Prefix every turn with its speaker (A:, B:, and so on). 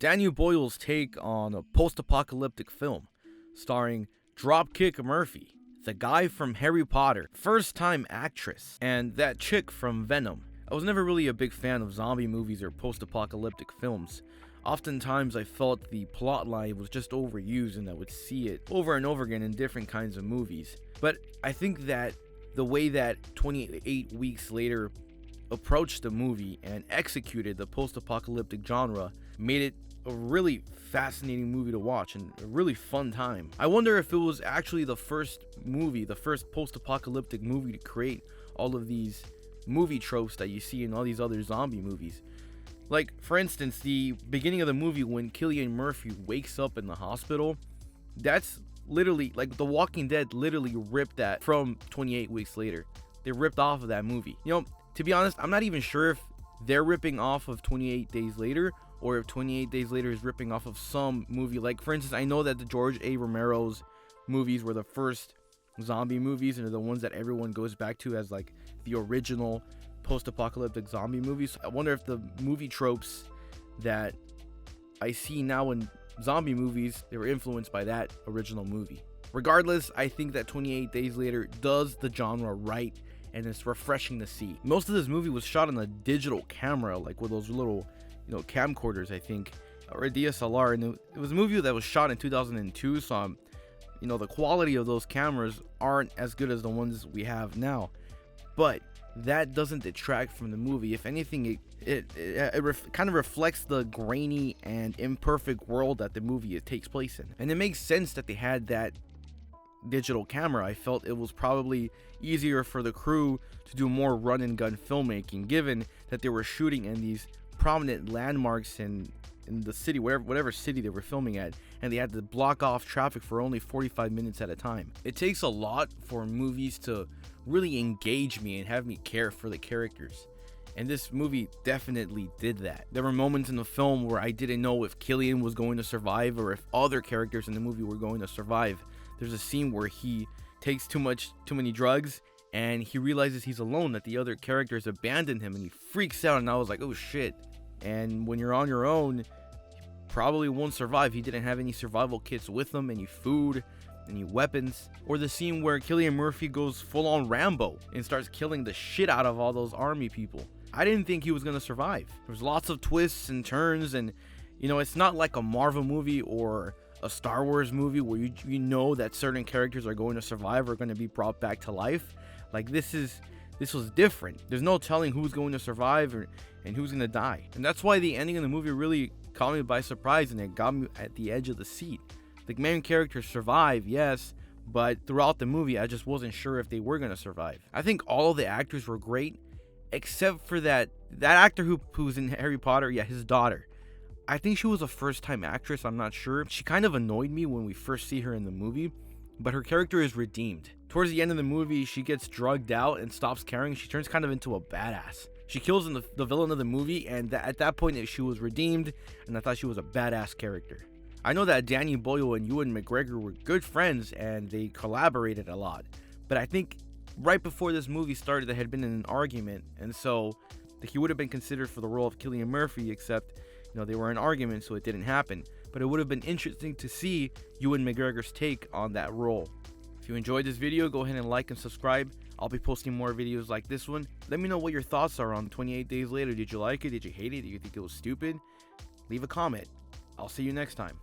A: Daniel Boyle's take on a post-apocalyptic film starring Dropkick Murphy, the guy from Harry Potter, first-time actress, and that chick from Venom. I was never really a big fan of zombie movies or post-apocalyptic films. Oftentimes I felt the plotline was just overused and I would see it over and over again in different kinds of movies. But I think that the way that 28 Weeks Later approached the movie and executed the post-apocalyptic genre made it a really fascinating movie to watch and a really fun time. I wonder if it was actually the first post-apocalyptic movie to create all of these movie tropes that you see in all these other zombie movies. Like, for instance, the beginning of the movie when Cillian Murphy wakes up in the hospital, that's literally, like, The Walking Dead literally ripped that from 28 Weeks Later. They ripped off of that movie. You know, to be honest, I'm not even sure if they're ripping off of 28 Days Later or if 28 Days Later is ripping off of some movie. Like, for instance, I know that the George A. Romero's movies were the first zombie movies and are the ones that everyone goes back to as, like, the original post-apocalyptic zombie movies. I wonder if the movie tropes that I see now in zombie movies, they were influenced by that original movie. Regardless, I think that 28 Days Later does the genre right, and it's refreshing to see. Most of this movie was shot on a digital camera, like with those little, camcorders, I think, or a DSLR, and it was a movie that was shot in 2002, so the quality of those cameras aren't as good as the ones we have now. But that doesn't detract from the movie. If anything, it kind of reflects the grainy and imperfect world that the movie takes place in. And it makes sense that they had that digital camera. I felt it was probably easier for the crew to do more run and gun filmmaking, given that they were shooting in these prominent landmarks in the city, whatever city they were filming at, and they had to block off traffic for only 45 minutes at a time. It takes a lot for movies to really engage me and have me care for the characters, and this movie definitely did that. There were moments in the film where I didn't know if Cillian was going to survive or if other characters in the movie were going to survive. There's a scene where he takes too many drugs and he realizes he's alone, that the other characters abandoned him, and he freaks out, and I was like, oh shit. And when you're on your own, you probably won't survive. He didn't have any survival kits with him, any food, any weapons. Or the scene where Cillian Murphy goes full on Rambo and starts killing the shit out of all those army people. I didn't think he was going to survive. There's lots of twists and turns, and it's not like a Marvel movie or a Star Wars movie where you know that certain characters are going to survive or going to be brought back to life. Like, this was different. There's no telling who's going to survive and who's going to die. And that's why the ending of the movie really caught me by surprise, and it got me at the edge of the seat. The main characters survive, yes, but throughout the movie, I just wasn't sure if they were going to survive. I think all of the actors were great, except for that actor who's in Harry Potter, his daughter. I think she was a first-time actress, I'm not sure. She kind of annoyed me when we first see her in the movie, but her character is redeemed. Towards the end of the movie, she gets drugged out and stops caring. She turns kind of into a badass. She kills the villain of the movie, and at that point, she was redeemed, and I thought she was a badass character. I know that Danny Boyle and Ewan McGregor were good friends, and they collaborated a lot, but I think right before this movie started, there had been an argument, and so he would have been considered for the role of Cillian Murphy, except they were in argument, so it didn't happen. But it would have been interesting to see Ewan McGregor's take on that role. If you enjoyed this video, go ahead and like and subscribe. I'll be posting more videos like this one. Let me know what your thoughts are on 28 Days Later. Did you like it? Did you hate it? Did you think it was stupid? Leave a comment. I'll see you next time.